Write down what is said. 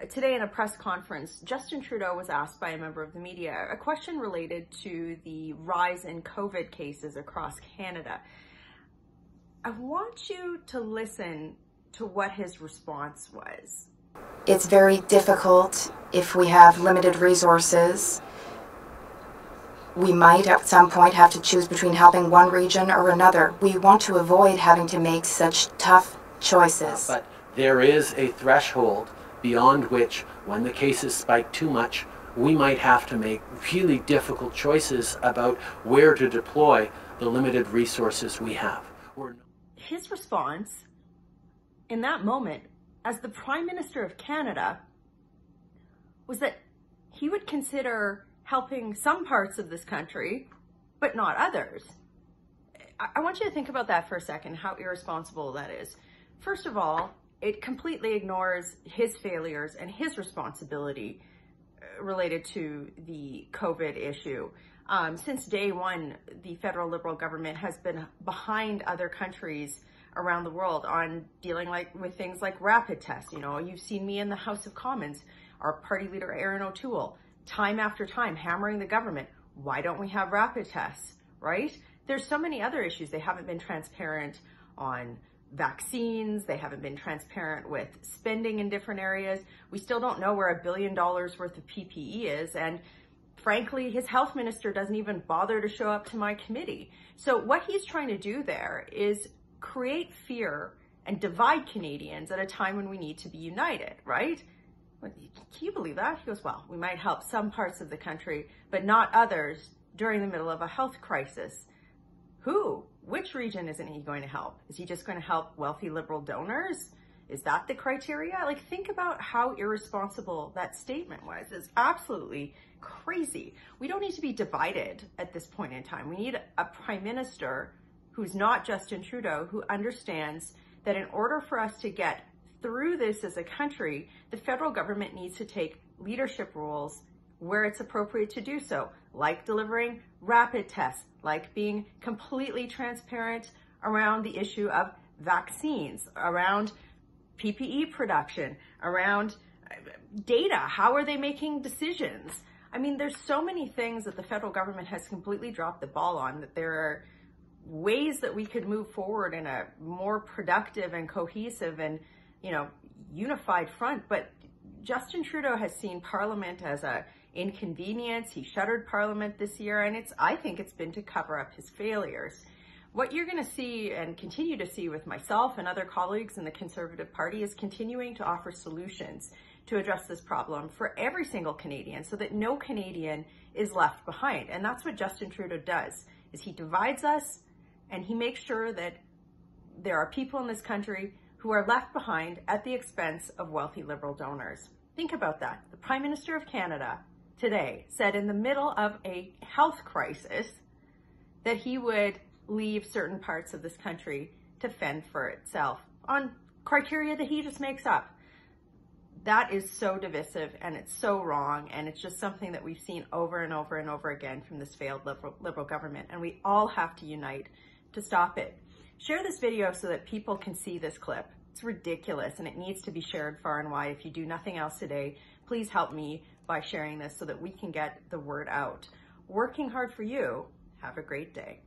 Today in a press conference, Justin Trudeau was asked by a member of the media a question related to the rise in COVID cases across Canada. I want you to listen to what his response was. It's very difficult if we have limited resources. We might at some point have to choose between helping one region or another. We want to avoid having to make such tough choices. But there is a threshold beyond which, when the cases spike too much, we might have to make really difficult choices about where to deploy the limited resources we have. His response in that moment, as the Prime Minister of Canada, was that he would consider helping some parts of this country, but not others. I want you to think about that for a second, how irresponsible that is. First of all, it completely ignores his failures and his responsibility related to the COVID issue. Since day one, the federal Liberal government has been behind other countries around the world on dealing with things like rapid tests. You know, you've seen me in the House of Commons, our party leader Erin O'Toole, time after time hammering the government. Why don't we have rapid tests, right? There's so many other issues. They haven't been transparent on vaccines. They haven't been transparent with spending in different areas. We still don't know where $1 billion worth of PPE is. And frankly, his health minister doesn't even bother to show up to my committee. So what he's trying to do there is create fear and divide Canadians at a time when we need to be united, right? Can you believe that? He goes, well, we might help some parts of the country, but not others during the middle of a health crisis. Who? Which region isn't he going to help? Is he just going to help wealthy Liberal donors? Is that the criteria? Like, think about how irresponsible that statement was. It's absolutely crazy. We don't need to be divided at this point in time. We need a Prime Minister who's not Justin Trudeau, who understands that in order for us to get through this as a country, the federal government needs to take leadership roles where it's appropriate to do so, like delivering rapid tests, like being completely transparent around the issue of vaccines, around PPE production, around data. How are they making decisions? I mean, there's so many things that the federal government has completely dropped the ball on, that there are ways that we could move forward in a more productive and cohesive and, unified front. But Justin Trudeau has seen Parliament as a inconvenience. He shuttered Parliament this year, and I think it's been to cover up his failures. What you're going to see and continue to see with myself and other colleagues in the Conservative Party is continuing to offer solutions to address this problem for every single Canadian, so that no Canadian is left behind. And that's what Justin Trudeau does, is he divides us and he makes sure that there are people in this country who are left behind at the expense of wealthy Liberal donors. Think about that. The Prime Minister of Canada today said in the middle of a health crisis that he would leave certain parts of this country to fend for itself on criteria that he just makes up. That is so divisive, and it's so wrong, and it's just something that we've seen over and over and over again from this failed Liberal government, and we all have to unite to stop it. Share this video so that people can see this clip. It's ridiculous, and it needs to be shared far and wide. If you do nothing else today, please help me by sharing this so that we can get the word out. Working hard for you. Have a great day.